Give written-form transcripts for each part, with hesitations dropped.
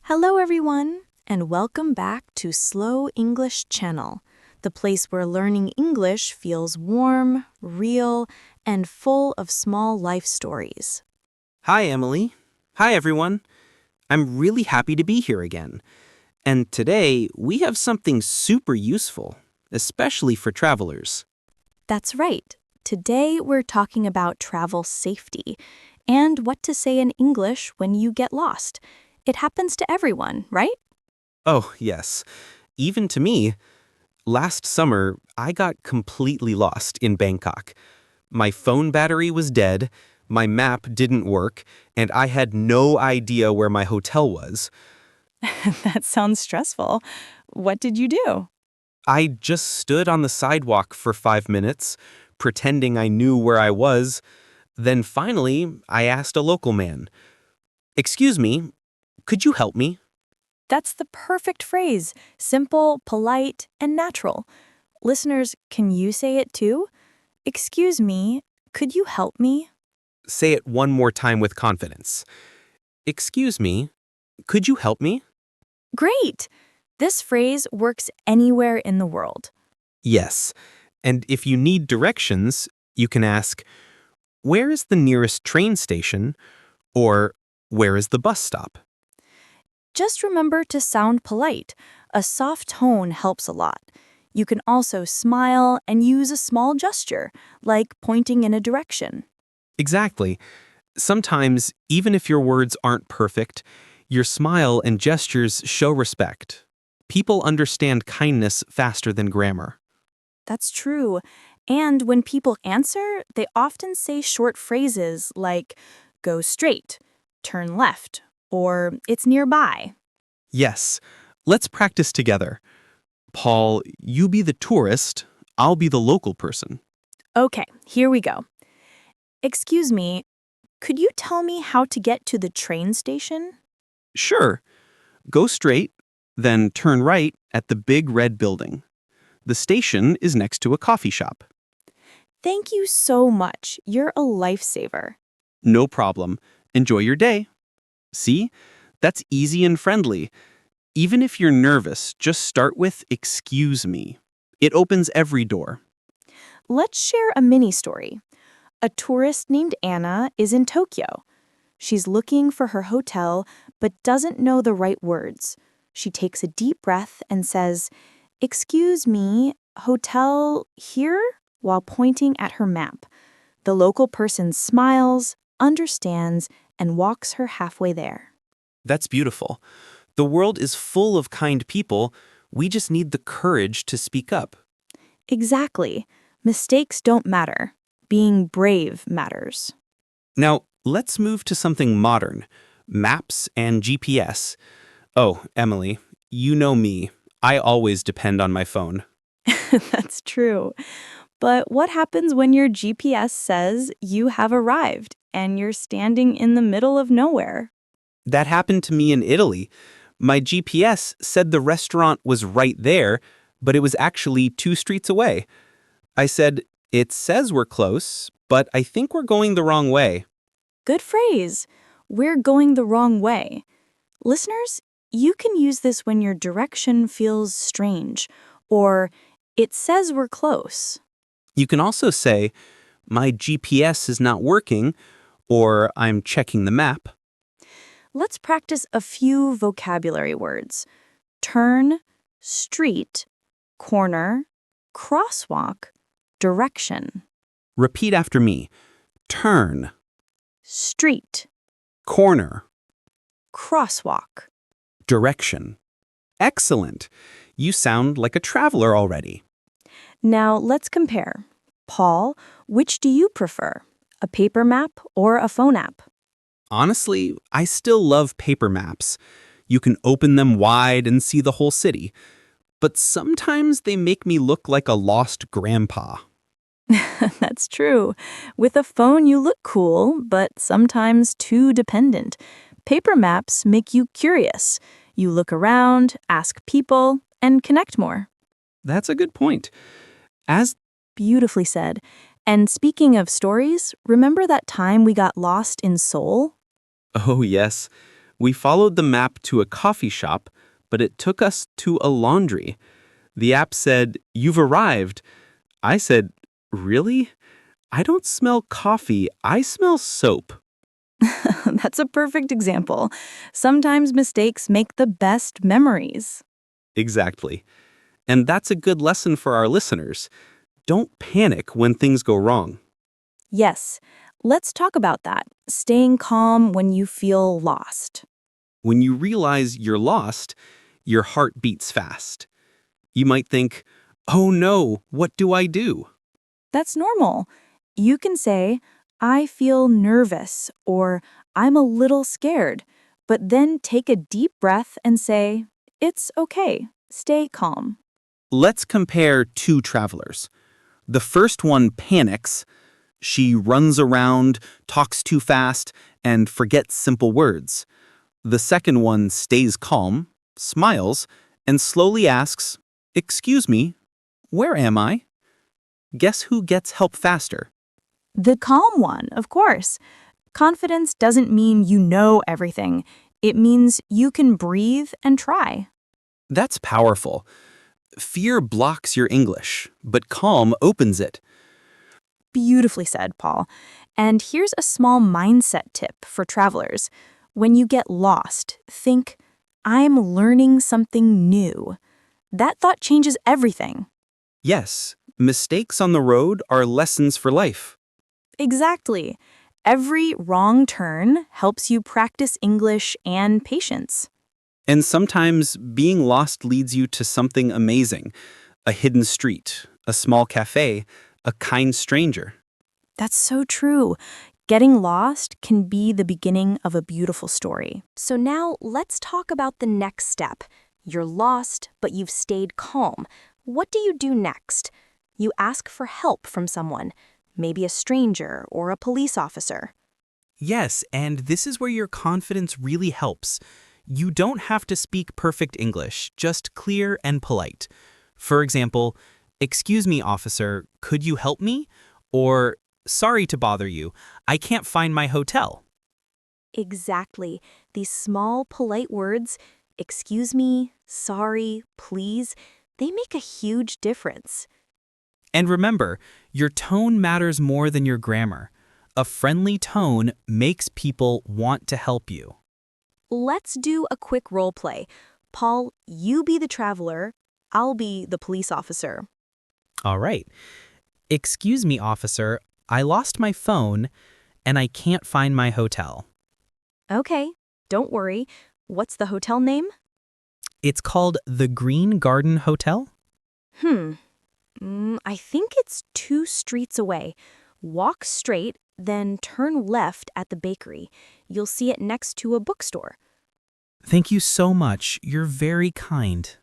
Hello, everyone, and welcome back to Slow English Channel, the place where learning English feels warm, real, and full of small life stories. Hi, Emily. Hi, everyone. I'm really happy to be here again. And today, we have something super useful, especially for travelers. That's right. Today, we're talking about travel safety and what to say in English when you get lost. It happens to everyone, right? Oh, yes. Even to me, last summer, I got completely lost in Bangkok. My phone battery was dead, my map didn't work, and I had no idea where my hotel was. That sounds stressful. What did you do? I just stood on the sidewalk for 5 minutes, pretending I knew where I was. Then finally, I asked a local man, "Excuse me, could you help me?" That's the perfect phrase. Simple, polite, and natural. Listeners, can you say it too? Excuse me, could you help me? Say it one more time with confidence. "Excuse me, could you help me?" Great! This phrase works anywhere in the world. Yes. And if you need directions, you can ask, "Where is the nearest train station?" or "Where is the bus stop?" Just remember to sound polite. A soft tone helps a lot. You can also smile and use a small gesture, like pointing in a direction. Exactly. Sometimes, even if your words aren't perfect, your smile and gestures show respect. People understand kindness faster than grammar. That's true. And when people answer, they often say short phrases like, go straight, turn left, or it's nearby. Yes, let's practice together. Paul, you be the tourist, I'll be the local person. Okay, here we go. Excuse me, could you tell me how to get to the train station? Sure, go straight, then turn right at the big red building. The station is next to a coffee shop. Thank you so much. You're a lifesaver. No problem. Enjoy your day. See? That's easy and friendly. Even if you're nervous, just start with "excuse me." It opens every door. Let's share a mini story. A tourist named Anna is in Tokyo. She's looking for her hotel but doesn't know the right words. She takes a deep breath and says, "Excuse me, hotel here?" while pointing at her map. The local person smiles, understands, and walks her halfway there. That's beautiful. The world is full of kind people. We just need the courage to speak up. Exactly. Mistakes don't matter. Being brave matters. Now, let's move to something modern, maps and GPS. Oh, Emily, you know me. I always depend on my phone. That's true. But what happens when your GPS says you have arrived and you're standing in the middle of nowhere? That happened to me in Italy. My GPS said the restaurant was right there, but it was actually 2 streets away. I said, "It says we're close, but I think we're going the wrong way." Good phrase. We're going the wrong way. Listeners, you can use this when your direction feels strange or it says we're close. You can also say, "My GPS is not working," or "I'm checking the map." Let's practice a few vocabulary words. Turn, street, corner, crosswalk, direction. Repeat after me. Turn, Street, corner, crosswalk. direction. Excellent. You sound like a traveler already. Now let's compare. Paul, which do you prefer? A paper map or a phone app? Honestly, I still love paper maps. You can open them wide and see the whole city. But sometimes they make me look like a lost grandpa. That's true. With a phone, you look cool, but sometimes too dependent. Paper maps make you curious. You look around, ask people, and connect more. That's a good point. As Beautifully said. And speaking of stories, remember that time we got lost in Seoul? Oh, yes. We followed the map to a coffee shop, but it took us to a laundry. The app said, "You've arrived." I said, "Really? I don't smell coffee, I smell soap." That's a perfect example. Sometimes mistakes make the best memories. Exactly. And that's a good lesson for our listeners. Don't panic when things go wrong. Yes, let's talk about that. Staying calm when you feel lost. When you realize you're lost, your heart beats fast. You might think, "Oh no, what do I do?" That's normal. You can say, I feel nervous or I'm a little scared, but then take a deep breath and say, it's okay. Stay calm. Let's compare two travelers. The first one panics. She runs around, talks too fast, and forgets simple words. The second one stays calm, smiles, and slowly asks, "Excuse me, where am I?" Guess who gets help faster? The calm one, of course. Confidence doesn't mean you know everything. It means you can breathe and try. That's powerful. Fear blocks your English, but calm opens it. Beautifully said, Paul. And here's a small mindset tip for travelers. When you get lost, think, I'm learning something new. That thought changes everything. Yes, mistakes on the road are lessons for life. Exactly. Every wrong turn helps you practice English and patience. And sometimes being lost leads you to something amazing: a hidden street, a small cafe, a kind stranger. That's so true. Getting lost can be the beginning of a beautiful story. So now let's talk about the next step. You're lost, but you've stayed calm. What do you do next? You ask for help from someone, maybe a stranger or a police officer. Yes, and this is where your confidence really helps. You don't have to speak perfect English, just clear and polite. For example, "Excuse me, officer, could you help me?" Or, "Sorry to bother you, I can't find my hotel." Exactly. These small, polite words, excuse me, sorry, please, they make a huge difference. And remember, your tone matters more than your grammar. A friendly tone makes people want to help you. Let's do a quick role play. Paul, you be the traveler, I'll be the police officer. All right. "Excuse me, officer, I lost my phone and I can't find my hotel." Okay, don't worry. What's the hotel name? It's called the Green Garden Hotel? Hmm, I think it's 2 streets away. Walk straight, then turn left at the bakery. You'll see it next to a bookstore. Thank you so much. You're very kind.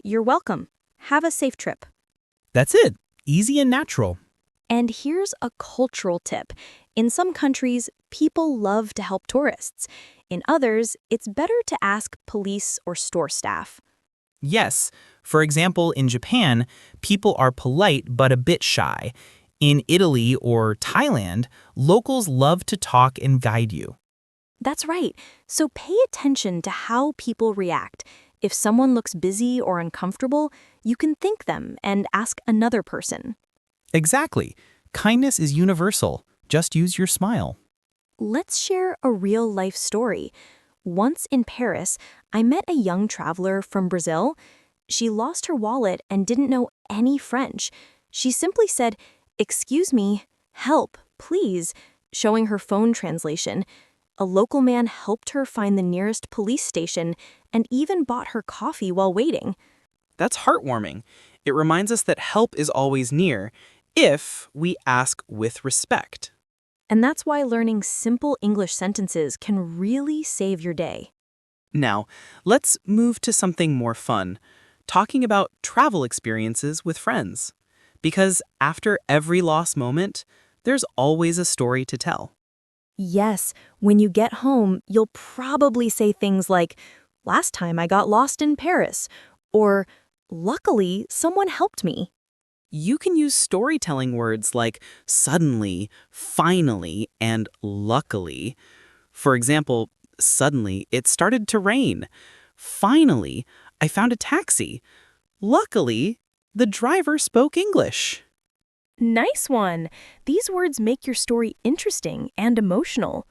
You're welcome. Have a safe trip. That's it. Easy and natural. And here's a cultural tip. In some countries, people love to help tourists. In others, it's better to ask police or store staff. Yes. For example, in Japan, people are polite but a bit shy. In Italy or Thailand, locals love to talk and guide you. That's right. So pay attention to how people react. If someone looks busy or uncomfortable, you can thank them and ask another person. Exactly. Kindness is universal. Just use your smile. Let's share a real-life story. Once in Paris, I met a young traveler from Brazil. She lost her wallet and didn't know any French. She simply said, "Excuse me, help, please," showing her phone translation. A local man helped her find the nearest police station and even bought her coffee while waiting. That's heartwarming. It reminds us that help is always near if we ask with respect. And that's why learning simple English sentences can really save your day. Now, let's move to something more fun, talking about travel experiences with friends. Because after every lost moment, there's always a story to tell. Yes, when you get home, you'll probably say things like, last time I got lost in Paris, or luckily someone helped me. You can use storytelling words like suddenly, finally, and luckily. For example, Suddenly, it started to rain. Finally, I found a taxi. Luckily, the driver spoke English. Nice one. These words make your story interesting and emotional.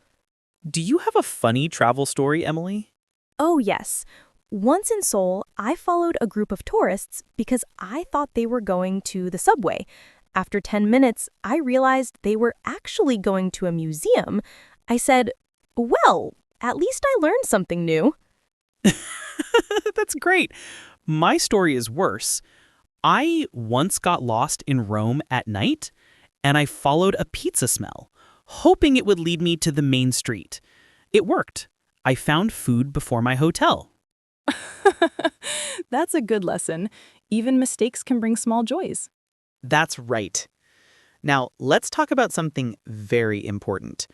Do you have a funny travel story, Emily? Oh, yes. Once in Seoul, I followed a group of tourists because I thought they were going to the subway. After 10 minutes, I realized they were actually going to a museum. I said, well, at least I learned something new. That's great. My story is worse. I once got lost in Rome at night, and I followed a pizza smell, hoping it would lead me to the main street. It worked. I found food before my hotel. That's a good lesson. Even mistakes can bring small joys. That's right. Now, let's talk about something very important: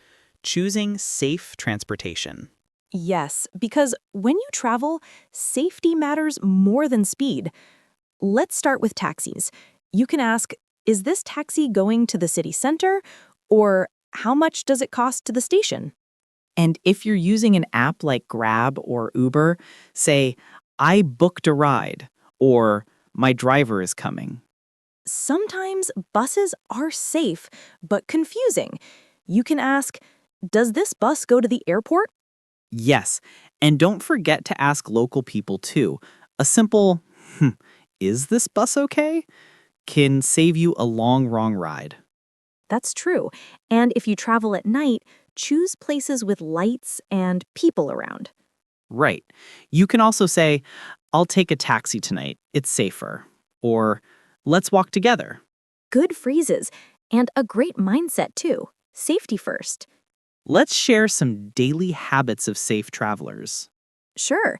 choosing safe transportation. Yes, because when you travel, safety matters more than speed. Let's start with taxis. You can ask, is this taxi going to the city center? Or how much does it cost to the station? And if you're using an app like Grab or Uber, say, I booked a ride, or my driver is coming. Sometimes buses are safe, but confusing. You can ask, does this bus go to the airport? Yes, and don't forget to ask local people too. A simple, is this bus okay? Can save you a long, wrong ride. That's true. And if you travel at night, choose places with lights and people around. Right. You can also say, I'll take a taxi tonight. It's safer. Or, let's walk together. Good phrases, and a great mindset too. Safety first. Let's share some daily habits of safe travelers. Sure.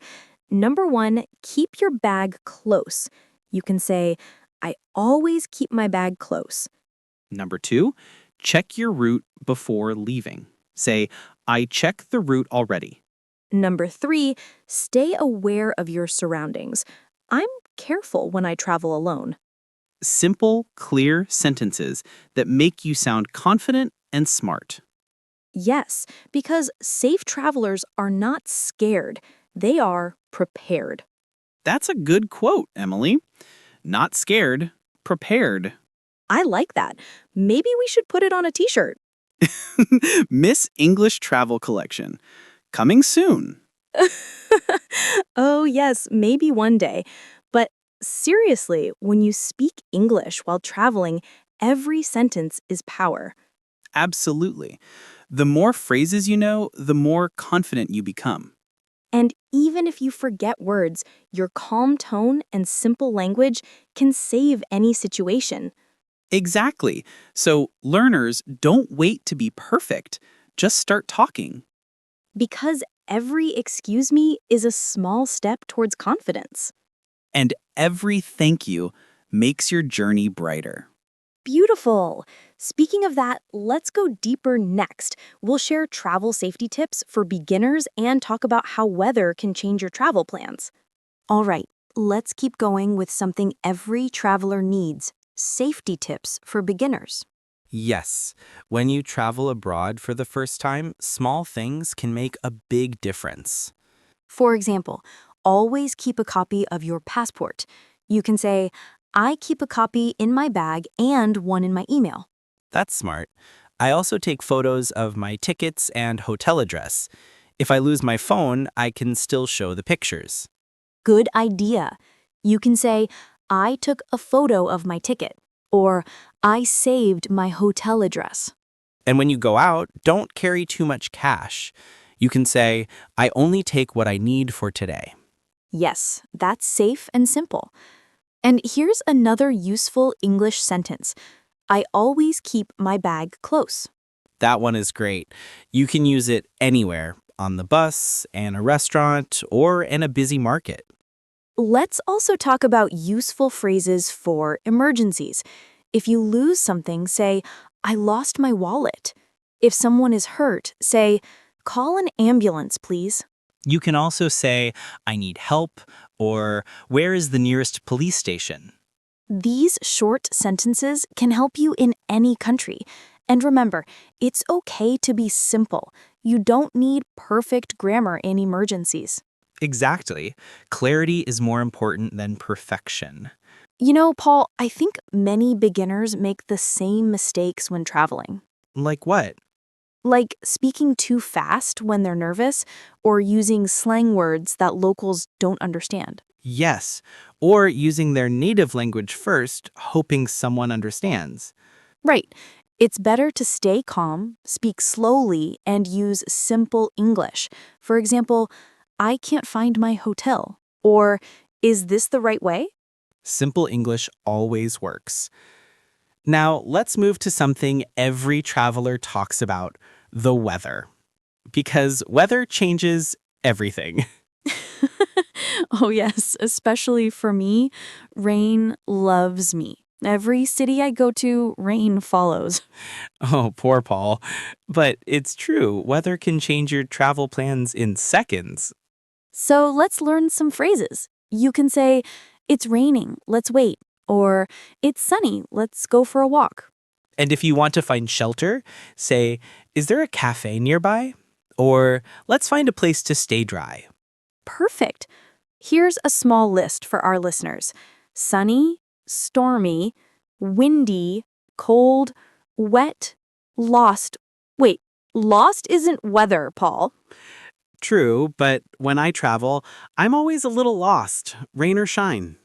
Number 1, keep your bag close. You can say, I always keep my bag close. Number 2, check your route before leaving. Say, I checked the route already. Number 3, stay aware of your surroundings. I'm careful when I travel alone. Simple, clear sentences that make you sound confident and smart. Yes, because safe travelers are not scared. They are prepared. That's a good quote, Emily. Not scared, prepared. I like that. Maybe we should put it on a t-shirt. Miss English Travel Collection. Coming soon. Oh, yes, maybe one day. But seriously, when you speak English while traveling, every sentence is power. Absolutely. The more phrases you know, the more confident you become. And even if you forget words, your calm tone and simple language can save any situation. Exactly. So, learners, don't wait to be perfect. Just start talking. Because every excuse me is a small step towards confidence. And every thank you makes your journey brighter. Beautiful. Speaking of that, let's go deeper next. We'll share travel safety tips for beginners and talk about how weather can change your travel plans. All right, let's keep going with something every traveler needs: safety tips for beginners. Yes, when you travel abroad for the first time, small things can make a big difference. For example, always keep a copy of your passport. You can say, I keep a copy in my bag and one in my email. That's smart. I also take photos of my tickets and hotel address. If I lose my phone, I can still show the pictures. Good idea. You can say, I took a photo of my ticket, or I saved my hotel address. And when you go out, don't carry too much cash. You can say, I only take what I need for today. Yes, that's safe and simple. And here's another useful English sentence. I always keep my bag close. That one is great. You can use it anywhere, on the bus, in a restaurant, or in a busy market. Let's also talk about useful phrases for emergencies. If you lose something, say, I lost my wallet. If someone is hurt, say, call an ambulance, please. You can also say, I need help, or where is the nearest police station? These short sentences can help you in any country. And remember, it's okay to be simple. You don't need perfect grammar in emergencies. Exactly. Clarity is more important than perfection. You know, Paul, I think many beginners make the same mistakes when traveling. Like what? Like speaking too fast when they're nervous or using slang words that locals don't understand. Yes. Or using their native language first, hoping someone understands. Right. It's better to stay calm, speak slowly, and use simple English. For example, I can't find my hotel. Or, is this the right way? Simple English always works. Now, let's move to something every traveler talks about, the weather. Because weather changes everything. Oh, yes, especially for me, rain loves me. Every city I go to, rain follows. Oh, poor Paul. But it's true, weather can change your travel plans in seconds. So let's learn some phrases. You can say, it's raining, let's wait. Or, it's sunny, let's go for a walk. And if you want to find shelter, say, is there a cafe nearby? Or let's find a place to stay dry. Perfect. Here's a small list for our listeners: sunny, stormy, windy, cold, wet, lost. Wait, lost isn't weather, Paul. True, but when I travel, I'm always a little lost, rain or shine.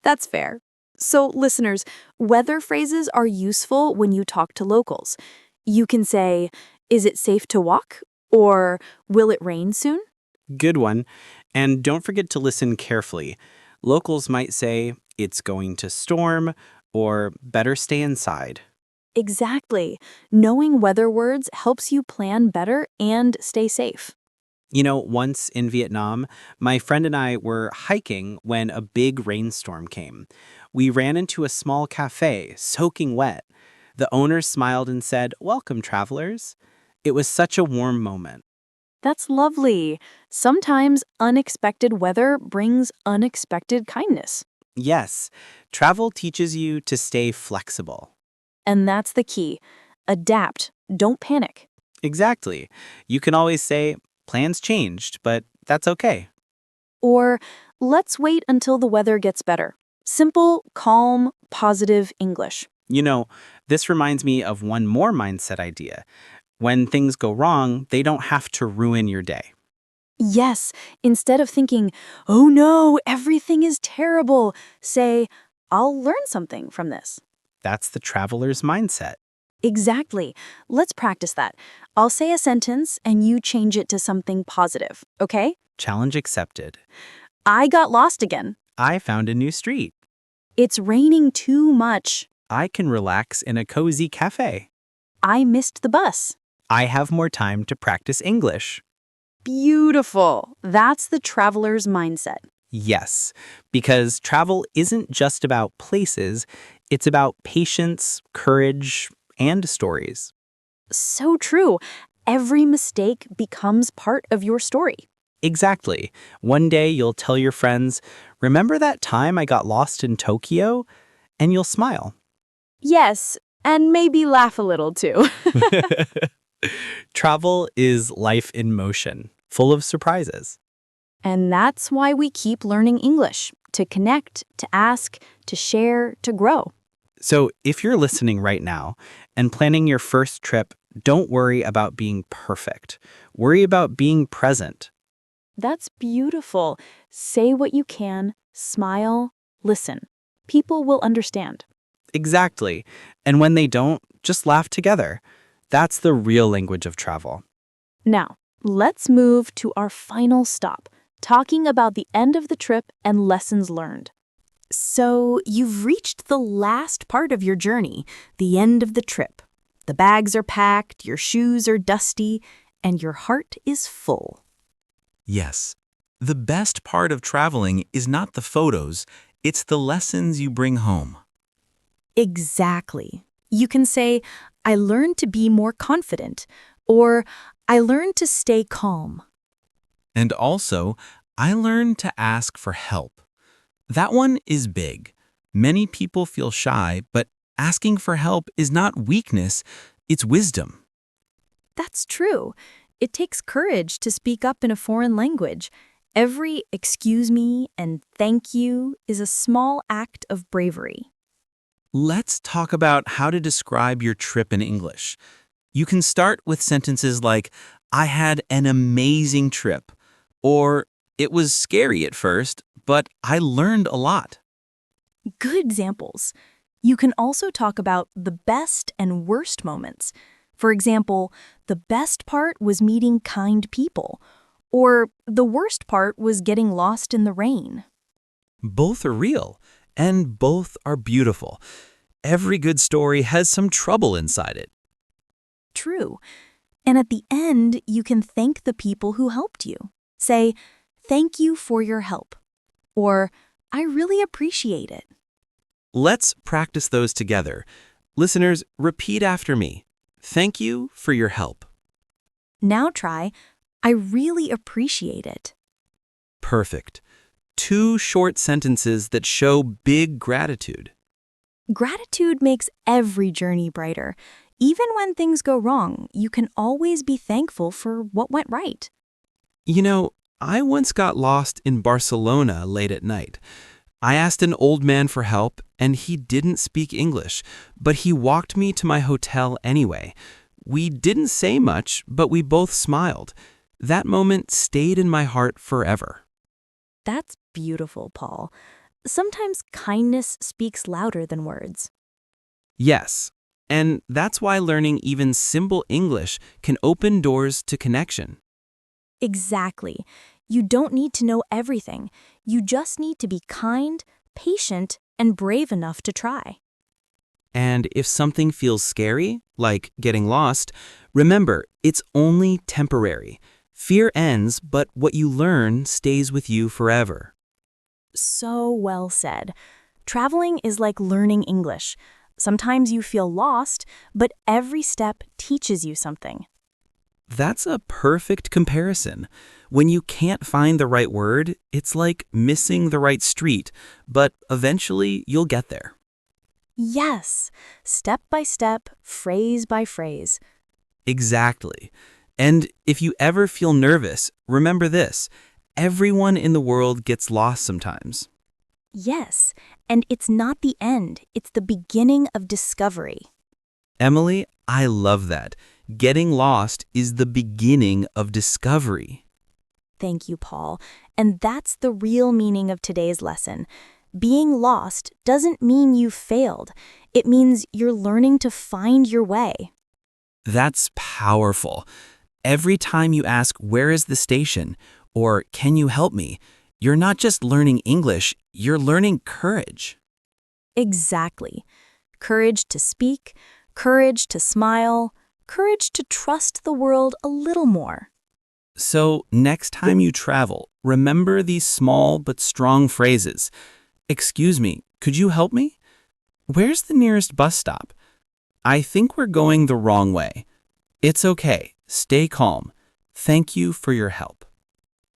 That's fair. So, listeners, weather phrases are useful when you talk to locals. You can say, is it safe to walk? Or, will it rain soon? Good one. And don't forget to listen carefully. Locals might say, it's going to storm, or better stay inside. Exactly. Knowing weather words helps you plan better and stay safe. You know, once in Vietnam, my friend and I were hiking when a big rainstorm came. We ran into a small cafe, soaking wet. The owner smiled and said, "Welcome, travelers." It was such a warm moment. That's lovely. Sometimes unexpected weather brings unexpected kindness. Yes, travel teaches you to stay flexible. And that's the key. Adapt. Don't panic. Exactly. You can always say, plans changed, but that's okay. Or, let's wait until the weather gets better. Simple, calm, positive English. You know, this reminds me of one more mindset idea. When things go wrong, they don't have to ruin your day. Yes, instead of thinking, oh no, everything is terrible, say, I'll learn something from this. That's the traveler's mindset. Exactly. Let's practice that. I'll say a sentence and you change it to something positive, okay? Challenge accepted. I got lost again. I found a new street. It's raining too much. I can relax in a cozy cafe. I missed the bus. I have more time to practice English. Beautiful. That's the traveler's mindset. Yes, because travel isn't just about places, it's about patience, courage, and stories. So true. Every mistake becomes part of your story. Exactly. One day you'll tell your friends, "Remember that time I got lost in Tokyo?" And you'll smile. Yes, and maybe laugh a little too. Travel is life in motion, full of surprises. And that's why we keep learning English, to connect, to ask, to share, to grow. So if you're listening right now and planning your first trip, don't worry about being perfect. Worry about being present. That's beautiful. Say what you can, smile, listen. People will understand. Exactly. And when they don't, just laugh together. That's the real language of travel. Now, let's move to our final stop, talking about the end of the trip and lessons learned. So, you've reached the last part of your journey, the end of the trip. The bags are packed, your shoes are dusty, and your heart is full. Yes. The best part of traveling is not the photos, it's the lessons you bring home. Exactly. You can say, I learned to be more confident, or I learned to stay calm. And also, I learned to ask for help. That one is big. Many people feel shy, but asking for help is not weakness, it's wisdom. That's true. It takes courage to speak up in a foreign language. Every excuse me and thank you is a small act of bravery. Let's talk about how to describe your trip in English. You can start with sentences like, I had an amazing trip, or it was scary at first, but I learned a lot. Good examples. You can also talk about the best and worst moments. For example, the best part was meeting kind people, or the worst part was getting lost in the rain. Both are real, and both are beautiful. Every good story has some trouble inside it. True. And at the end, you can thank the people who helped you. Say, thank you for your help. Or, I really appreciate it. Let's practice those together. Listeners, repeat after me. Thank you for your help. Now try, I really appreciate it. Perfect. 2 short sentences that show big gratitude. Gratitude makes every journey brighter. Even when things go wrong, you can always be thankful for what went right. You know, I once got lost in Barcelona late at night. I asked an old man for help, and he didn't speak English, but he walked me to my hotel anyway. We didn't say much, but we both smiled. That moment stayed in my heart forever. That's beautiful, Paul. Sometimes kindness speaks louder than words. Yes, and that's why learning even simple English can open doors to connection. Exactly. You don't need to know everything. You just need to be kind, patient, and brave enough to try. And if something feels scary, like getting lost, remember, it's only temporary. Fear ends, but what you learn stays with you forever. So well said. Traveling is like learning English. Sometimes you feel lost, but every step teaches you something. That's a perfect comparison. When you can't find the right word, it's like missing the right street, but eventually you'll get there. Yes, step by step, phrase by phrase. Exactly. And if you ever feel nervous, remember this: everyone in the world gets lost sometimes. Yes, and it's not the end, it's the beginning of discovery. Emily, I love that. Getting lost is the beginning of discovery. Thank you, Paul. And that's the real meaning of today's lesson. Being lost doesn't mean you failed. It means you're learning to find your way. That's powerful. Every time you ask, "Where is the station?" or "Can you help me?" you're not just learning English, you're learning courage. Exactly. Courage to speak, courage to smile, courage to trust the world a little more. So, next time you travel, remember these small but strong phrases. "Excuse me, could you help me?" "Where's the nearest bus stop?" "I think we're going the wrong way." "It's okay. Stay calm. Thank you for your help."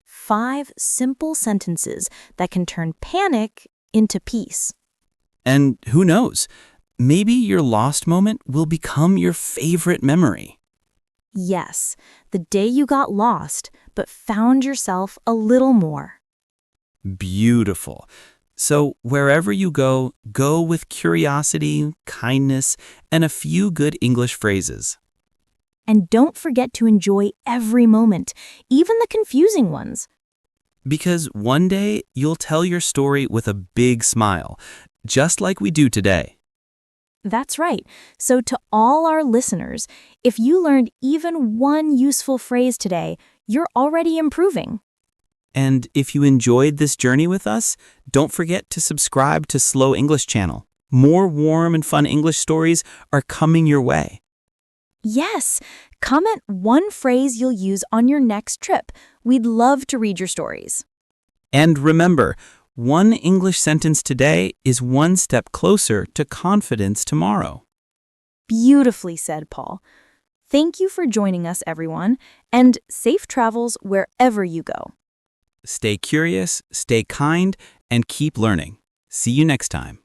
5 simple sentences that can turn panic into peace. And who knows? Maybe your lost moment will become your favorite memory. Yes, the day you got lost, but found yourself a little more. Beautiful. So, wherever you go, go with curiosity, kindness, and a few good English phrases. And don't forget to enjoy every moment, even the confusing ones. Because one day you'll tell your story with a big smile, just like we do today. That's right. So to all our listeners, if you learned even one useful phrase today, you're already improving. And if you enjoyed this journey with us, don't forget to subscribe to Slow English Channel. More warm and fun English stories are coming your way. Yes, comment one phrase you'll use on your next trip. We'd love to read your stories. And remember, one English sentence today is one step closer to confidence tomorrow. Beautifully said, Paul. Thank you for joining us, everyone, and safe travels wherever you go. Stay curious, stay kind, and keep learning. See you next time.